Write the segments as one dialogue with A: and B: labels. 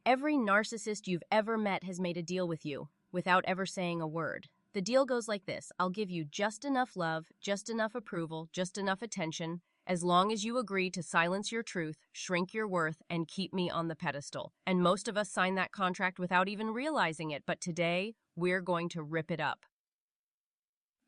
A: Every narcissist you've ever met has made a deal with you without ever saying a word. The deal goes like this: I'll give you just enough love, just enough approval, just enough attention, as long as you agree to silence your truth, shrink your worth, and keep me on the pedestal. And most of us sign that contract without even realizing it, but today, we're going to rip it up.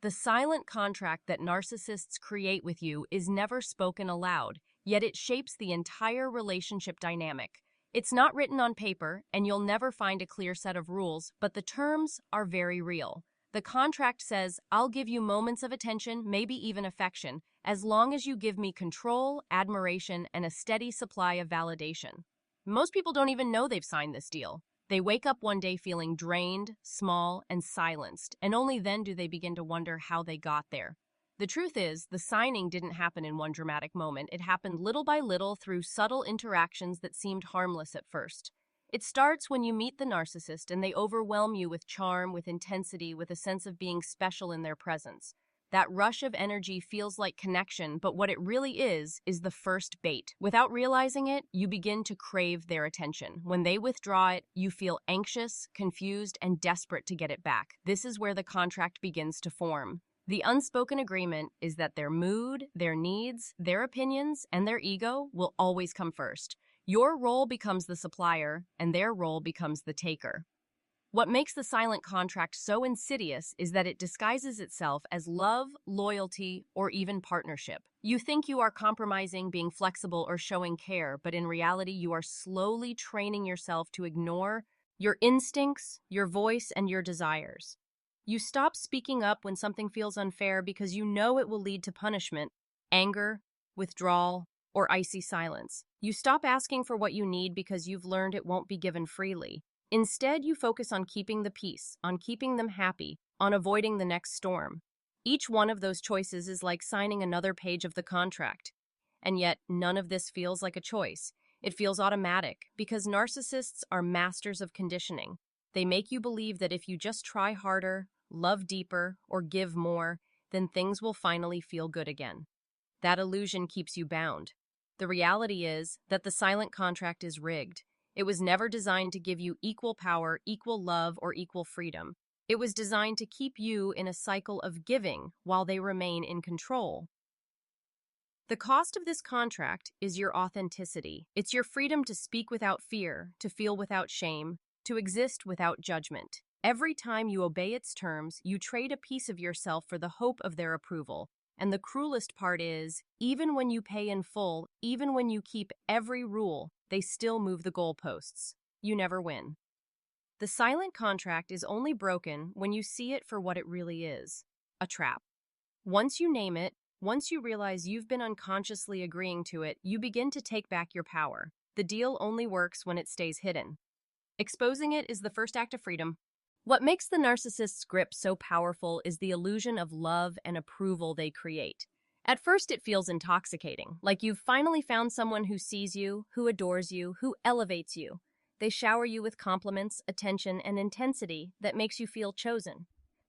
A: The silent contract that narcissists create with you is never spoken aloud, yet it shapes the entire relationship dynamic. It's not written on paper, and you'll never find a clear set of rules, but the terms are very real. The contract says, I'll give you moments of attention, maybe even affection, as long as you give me control, admiration, and a steady supply of validation. Most people don't even know they've signed this deal. They wake up one day feeling drained, small, and silenced, and only then do they begin to wonder how they got there. The truth is, the signing didn't happen in one dramatic moment. It happened little by little through subtle interactions that seemed harmless at first. It starts when you meet the narcissist and they overwhelm you with charm, with intensity, with a sense of being special in their presence. That rush of energy feels like connection, but what it really is the first bait. Without realizing it, you begin to crave their attention. When they withdraw it, you feel anxious, confused, and desperate to get it back. This is where the contract begins to form. The unspoken agreement is that their mood, their needs, their opinions, and their ego will always come first. Your role becomes the supplier, and their role becomes the taker. What makes the silent contract so insidious is that it disguises itself as love, loyalty, or even partnership. You think you are compromising, being flexible, or showing care, but in reality, you are slowly training yourself to ignore your instincts, your voice, and your desires. You stop speaking up when something feels unfair because you know it will lead to punishment, anger, withdrawal, or icy silence. You stop asking for what you need because you've learned it won't be given freely. Instead, you focus on keeping the peace, on keeping them happy, on avoiding the next storm. Each one of those choices is like signing another page of the contract. And yet, none of this feels like a choice. It feels automatic because narcissists are masters of conditioning. They make you believe that if you just try harder, love deeper, or give more, then things will finally feel good again. That illusion keeps you bound. The reality is that the silent contract is rigged. It was never designed to give you equal power, equal love, or equal freedom. It was designed to keep you in a cycle of giving while they remain in control. The cost of this contract is your authenticity. It's your freedom to speak without fear, to feel without shame, to exist without judgment. Every time you obey its terms, you trade a piece of yourself for the hope of their approval. And the cruelest part is, even when you pay in full, even when you keep every rule, they still move the goalposts. You never win. The silent contract is only broken when you see it for what it really is, a trap. Once you name it, once you realize you've been unconsciously agreeing to it, you begin to take back your power. The deal only works when it stays hidden. Exposing it is the first act of freedom. What makes the narcissist's grip so powerful is the illusion of love and approval they create. At first, it feels intoxicating, like you've finally found someone who sees you, who adores you, who elevates you. They shower you with compliments, attention, and intensity that makes you feel chosen.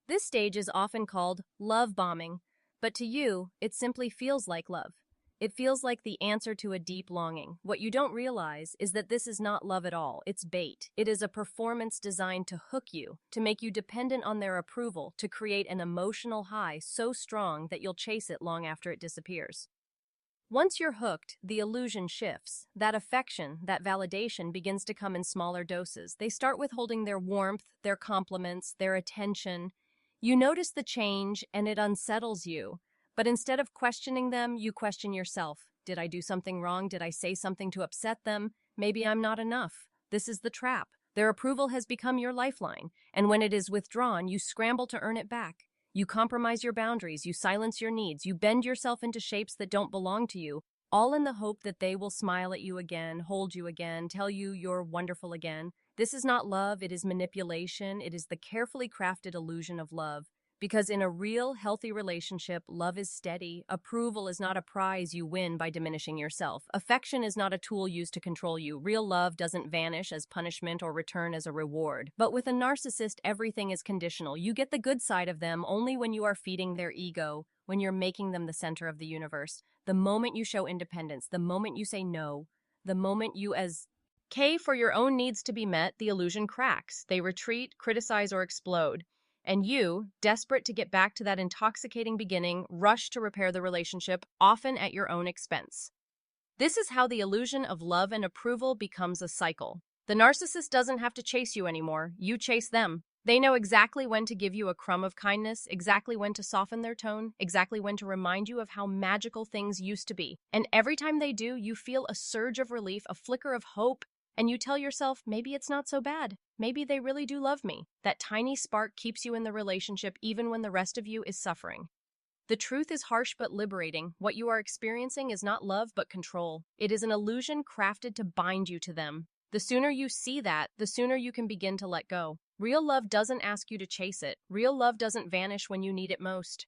A: This stage is often called love bombing, but to you, it simply feels like love. It feels like the answer to a deep longing. What you don't realize is that this is not love at all. It's bait. It is a performance designed to hook you, to make you dependent on their approval, to create an emotional high so strong that you'll chase it long after it disappears. Once you're hooked, the illusion shifts. That affection, that validation begins to come in smaller doses. They start withholding their warmth, their compliments, their attention. You notice the change and it unsettles you. But instead of questioning them, you question yourself. Did I do something wrong? Did I say something to upset them? Maybe I'm not enough. This is the trap. Their approval has become your lifeline, and when it is withdrawn, you scramble to earn it back. You compromise your boundaries, you silence your needs, you bend yourself into shapes that don't belong to you, all in the hope that they will smile at you again, hold you again, tell you you're wonderful again. This is not love, it is manipulation, it is the carefully crafted illusion of love. Because in a real, healthy relationship, love is steady. Approval is not a prize you win by diminishing yourself. Affection is not a tool used to control you. Real love doesn't vanish as punishment or return as a reward. But with a narcissist, everything is conditional. You get the good side of them only when you are feeding their ego, when you're making them the center of the universe. The moment you show independence, the moment you say no, the moment you, as K, for your own needs to be met, the illusion cracks. They retreat, criticize, or explode. And you, desperate to get back to that intoxicating beginning, rush to repair the relationship, often at your own expense. This is how the illusion of love and approval becomes a cycle. The narcissist doesn't have to chase you anymore. You chase them. They know exactly when to give you a crumb of kindness, exactly when to soften their tone, exactly when to remind you of how magical things used to be. And every time they do, you feel a surge of relief, a flicker of hope, and you tell yourself, maybe it's not so bad. Maybe they really do love me. That tiny spark keeps you in the relationship even when the rest of you is suffering. The truth is harsh but liberating. What you are experiencing is not love but control. It is an illusion crafted to bind you to them. The sooner you see that, the sooner you can begin to let go. Real love doesn't ask you to chase it. Real love doesn't vanish when you need it most.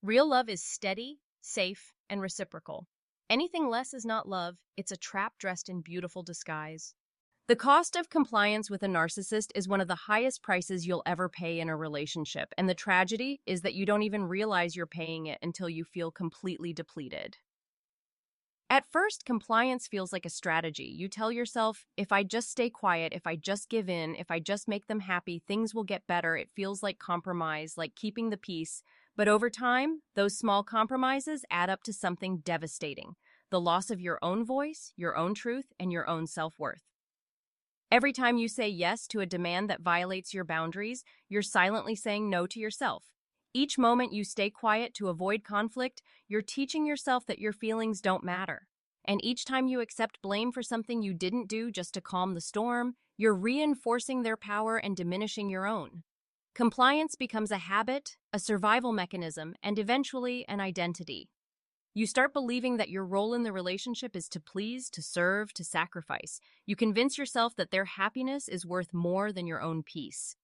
A: Real love is steady, safe, and reciprocal. Anything less is not love. It's a trap dressed in beautiful disguise. The cost of compliance with a narcissist is one of the highest prices you'll ever pay in a relationship, and the tragedy is that you don't even realize you're paying it until you feel completely depleted. At first, compliance feels like a strategy. You tell yourself, if I just stay quiet, if I just give in, if I just make them happy, things will get better. It feels like compromise, like keeping the peace. But over time, those small compromises add up to something devastating: the loss of your own voice, your own truth, and your own self-worth. Every time you say yes to a demand that violates your boundaries, you're silently saying no to yourself. Each moment you stay quiet to avoid conflict, you're teaching yourself that your feelings don't matter. And each time you accept blame for something you didn't do just to calm the storm, you're reinforcing their power and diminishing your own. Compliance becomes a habit, a survival mechanism, and eventually an identity. You start believing that your role in the relationship is to please, to serve, to sacrifice. You convince yourself that their happiness is worth more than your own peace.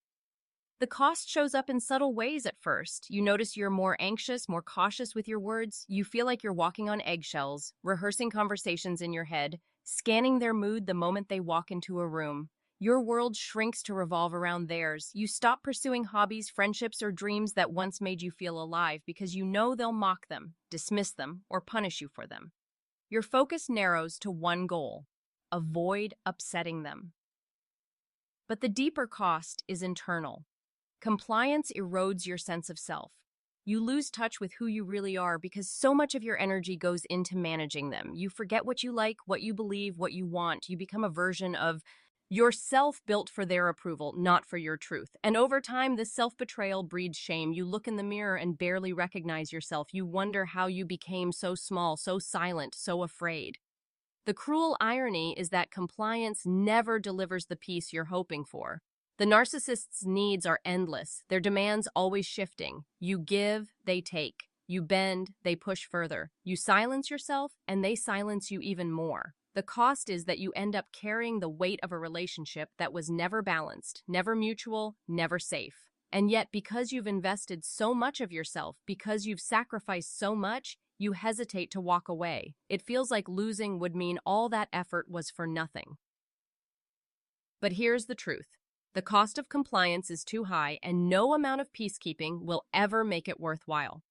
A: The cost shows up in subtle ways at first. You notice you're more anxious, more cautious with your words. You feel like you're walking on eggshells, rehearsing conversations in your head, scanning their mood the moment they walk into a room. Your world shrinks to revolve around theirs. You stop pursuing hobbies, friendships, or dreams that once made you feel alive because you know they'll mock them, dismiss them, or punish you for them. Your focus narrows to one goal: avoid upsetting them. But the deeper cost is internal. Compliance erodes your sense of self. You lose touch with who you really are because so much of your energy goes into managing them. You forget what you like, what you believe, what you want. You become a version of yourself built for their approval, not for your truth. And over time, this self-betrayal breeds shame. You look in the mirror and barely recognize yourself. You wonder how you became so small, so silent, so afraid. The cruel irony is that compliance never delivers the peace you're hoping for. The narcissist's needs are endless, their demands always shifting. You give, they take. You bend, they push further. You silence yourself, and they silence you even more. The cost is that you end up carrying the weight of a relationship that was never balanced, never mutual, never safe. And yet, because you've invested so much of yourself, because you've sacrificed so much, you hesitate to walk away. It feels like losing would mean all that effort was for nothing. But here's the truth. The cost of compliance is too high, and no amount of peacekeeping will ever make it worthwhile.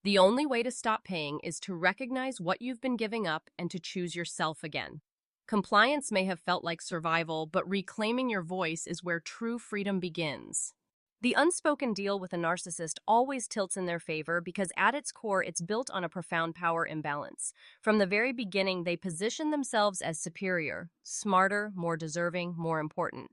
A: The only way to stop paying is to recognize what you've been giving up and to choose yourself again. Compliance may have felt like survival, but reclaiming your voice is where true freedom begins. The unspoken deal with a narcissist always tilts in their favor because at its core, it's built on a profound power imbalance. From the very beginning, they position themselves as superior, smarter, more deserving, more important.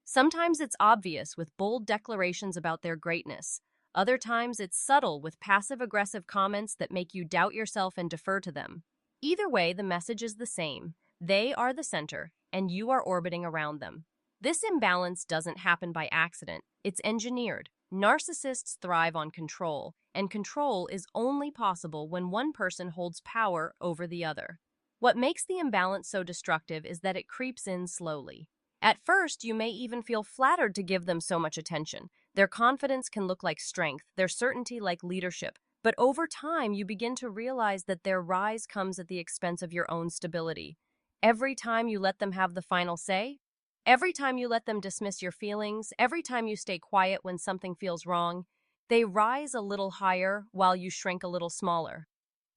A: Sometimes it's obvious with bold declarations about their greatness. Other times it's subtle with passive-aggressive comments that make you doubt yourself and defer to them. Either way, the message is the same. They are the center, and you are orbiting around them. This imbalance doesn't happen by accident. It's engineered. Narcissists thrive on control, and control is only possible when one person holds power over the other. What makes the imbalance so destructive is that it creeps in slowly. At first, you may even feel flattered to give them so much attention. Their confidence can look like strength, their certainty like leadership. But over time, you begin to realize that their rise comes at the expense of your own stability. Every time you let them have the final say, every time you let them dismiss your feelings, every time you stay quiet when something feels wrong, they rise a little higher while you shrink a little smaller.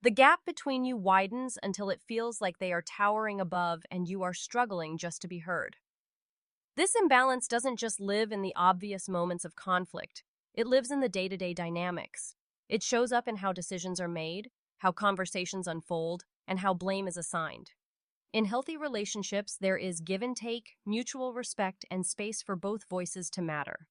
A: The gap between you widens until it feels like they are towering above and you are struggling just to be heard. This imbalance doesn't just live in the obvious moments of conflict, it lives in the day-to-day dynamics. It shows up in how decisions are made, how conversations unfold, and how blame is assigned. In healthy relationships, there is give and take, mutual respect, and space for both voices to matter.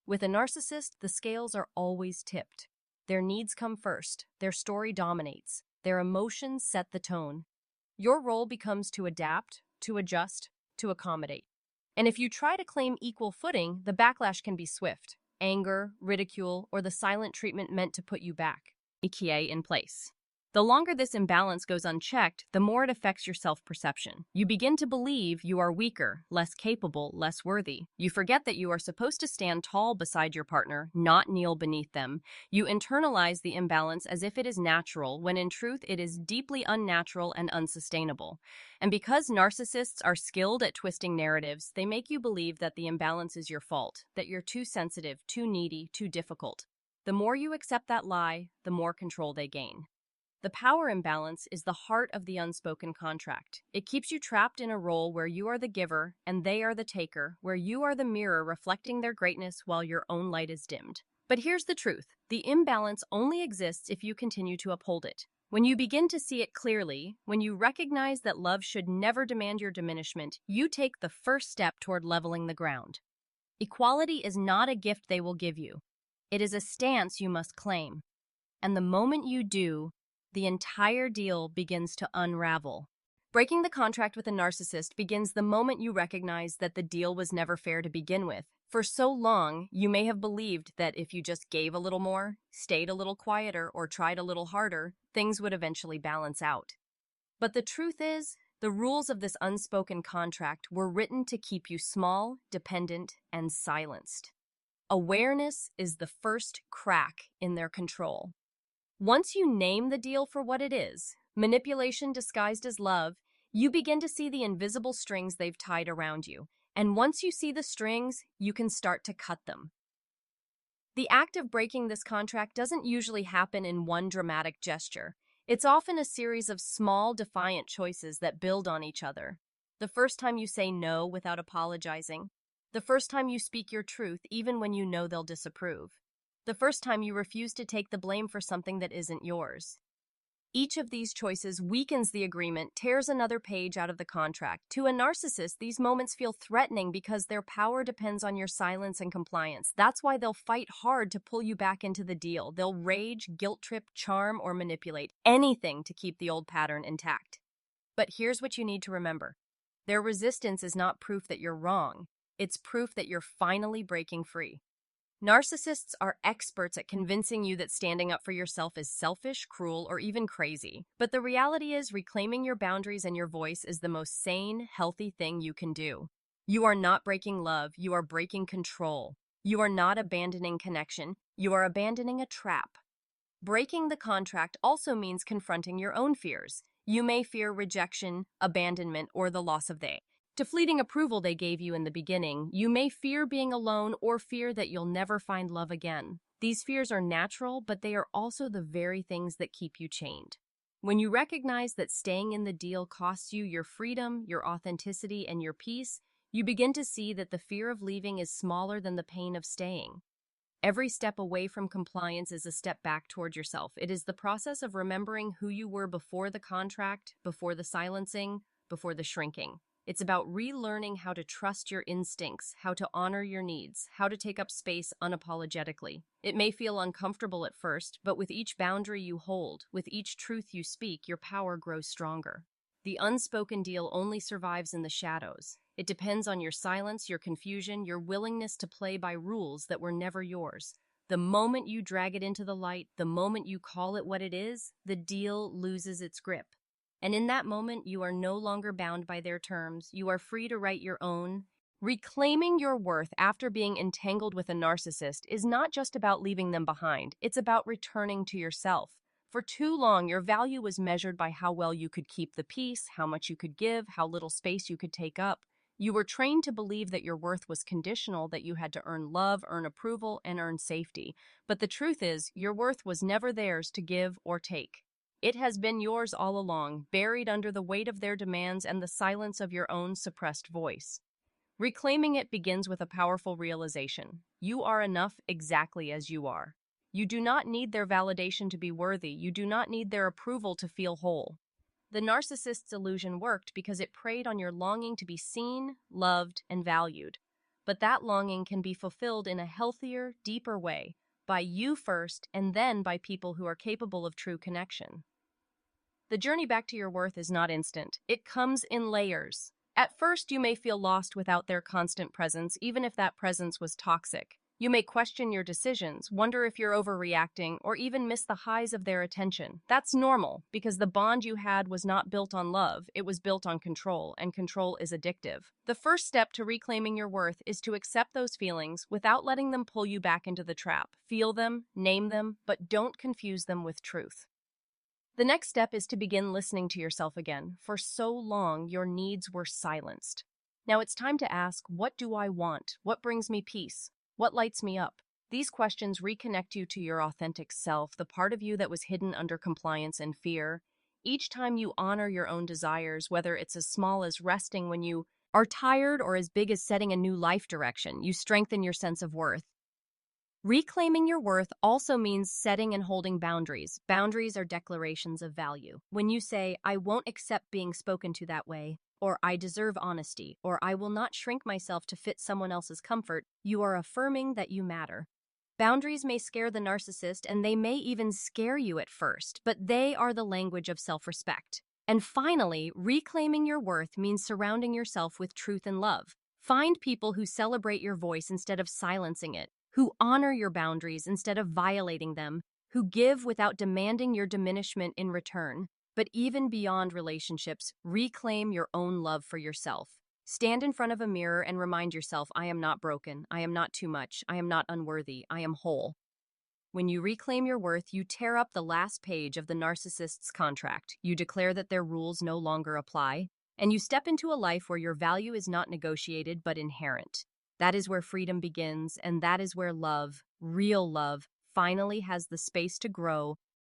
A: With a narcissist, the scales are always tipped. Their needs come first, their story dominates, their emotions set the tone. Your role becomes to adapt, to adjust, to accommodate. And if you try to claim equal footing, the backlash can be swift. Anger, ridicule, or the silent treatment meant to put you back. Ikie in place. The longer this imbalance goes unchecked, the more it affects your self-perception. You begin to believe you are weaker, less capable, less worthy. You forget that you are supposed to stand tall beside your partner, not kneel beneath them. You internalize the imbalance as if it is natural, when in truth it is deeply unnatural and unsustainable. And because narcissists are skilled at twisting narratives, they make you believe that the imbalance is your fault, that you're too sensitive, too needy, too difficult. The more you accept that lie, the more control they gain. The power imbalance is the heart of the unspoken contract. It keeps you trapped in a role where you are the giver and they are the taker, where you are the mirror reflecting their greatness while your own light is dimmed. But here's the truth. The imbalance only exists if you continue to uphold it. When you begin to see it clearly, when you recognize that love should never demand your diminishment, you take the first step toward leveling the ground. Equality is not a gift they will give you. It is a stance you must claim. And the moment you do, the entire deal begins to unravel. Breaking the contract with a narcissist begins the moment you recognize that the deal was never fair to begin with. For so long, you may have believed that if you just gave a little more, stayed a little quieter, or tried a little harder, things would eventually balance out. But the truth is, the rules of this unspoken contract were written to keep you small, dependent, and silenced. Awareness is the first crack in their control. Once you name the deal for what it is, manipulation disguised as love, you begin to see the invisible strings they've tied around you. And once you see the strings, you can start to cut them. The act of breaking this contract doesn't usually happen in one dramatic gesture. It's often a series of small, defiant choices that build on each other. The first time you say no without apologizing. The first time you speak your truth even when you know they'll disapprove. The first time you refuse to take the blame for something that isn't yours. Each of these choices weakens the agreement, tears another page out of the contract. To a narcissist, these moments feel threatening because their power depends on your silence and compliance. That's why they'll fight hard to pull you back into the deal. They'll rage, guilt trip, charm, or manipulate anything to keep the old pattern intact. But here's what you need to remember. Their resistance is not proof that you're wrong. It's proof that you're finally breaking free. Narcissists are experts at convincing you that standing up for yourself is selfish, cruel, or even crazy. But the reality is, reclaiming your boundaries and your voice is the most sane, healthy thing you can do. You are not breaking love, you are breaking control. You are not abandoning connection, you are abandoning a trap. Breaking the contract also means confronting your own fears. You may fear rejection, abandonment, or the loss of to fleeting approval they gave you in the beginning. You may fear being alone or fear that you'll never find love again. These fears are natural, but they are also the very things that keep you chained. When you recognize that staying in the deal costs you your freedom, your authenticity, and your peace, you begin to see that the fear of leaving is smaller than the pain of staying. Every step away from compliance is a step back toward yourself. It is the process of remembering who you were before the contract, before the silencing, before the shrinking. It's about relearning how to trust your instincts, how to honor your needs, how to take up space unapologetically. It may feel uncomfortable at first, but with each boundary you hold, with each truth you speak, your power grows stronger. The unspoken deal only survives in the shadows. It depends on your silence, your confusion, your willingness to play by rules that were never yours. The moment you drag it into the light, the moment you call it what it is, the deal loses its grip. And in that moment, you are no longer bound by their terms. You are free to write your own. Reclaiming your worth after being entangled with a narcissist is not just about leaving them behind. It's about returning to yourself. For too long, your value was measured by how well you could keep the peace, how much you could give, how little space you could take up. You were trained to believe that your worth was conditional, that you had to earn love, earn approval, and earn safety. But the truth is, your worth was never theirs to give or take. It has been yours all along, buried under the weight of their demands and the silence of your own suppressed voice. Reclaiming it begins with a powerful realization. You are enough exactly as you are. You do not need their validation to be worthy. You do not need their approval to feel whole. The narcissist's illusion worked because it preyed on your longing to be seen, loved, and valued. But that longing can be fulfilled in a healthier, deeper way, by you first and then by people who are capable of true connection. The journey back to your worth is not instant. It comes in layers. At first, you may feel lost without their constant presence, even if that presence was toxic. You may question your decisions, wonder if you're overreacting, or even miss the highs of their attention. That's normal, because the bond you had was not built on love, it was built on control, and control is addictive. The first step to reclaiming your worth is to accept those feelings without letting them pull you back into the trap. Feel them, name them, but don't confuse them with truth. The next step is to begin listening to yourself again. For so long, your needs were silenced. Now it's time to ask, what do I want? What brings me peace? What lights me up? These questions reconnect you to your authentic self, the part of you that was hidden under compliance and fear. Each time you honor your own desires, whether it's as small as resting when you are tired or as big as setting a new life direction, you strengthen your sense of worth. Reclaiming your worth also means setting and holding boundaries. Boundaries are declarations of value. When you say, I won't accept being spoken to that way, or I deserve honesty, or I will not shrink myself to fit someone else's comfort, you are affirming that you matter. Boundaries may scare the narcissist, and they may even scare you at first, but they are the language of self-respect. And finally, reclaiming your worth means surrounding yourself with truth and love. Find people who celebrate your voice instead of silencing it, who honor your boundaries instead of violating them, who give without demanding your diminishment in return. But even beyond relationships, reclaim your own love for yourself. Stand in front of a mirror and remind yourself, I am not broken, I am not too much, I am not unworthy, I am whole. When you reclaim your worth, you tear up the last page of the narcissist's contract. You declare that their rules no longer apply, and you step into a life where your value is not negotiated but inherent. That is where freedom begins, and that is where love, real love, finally has the space to grow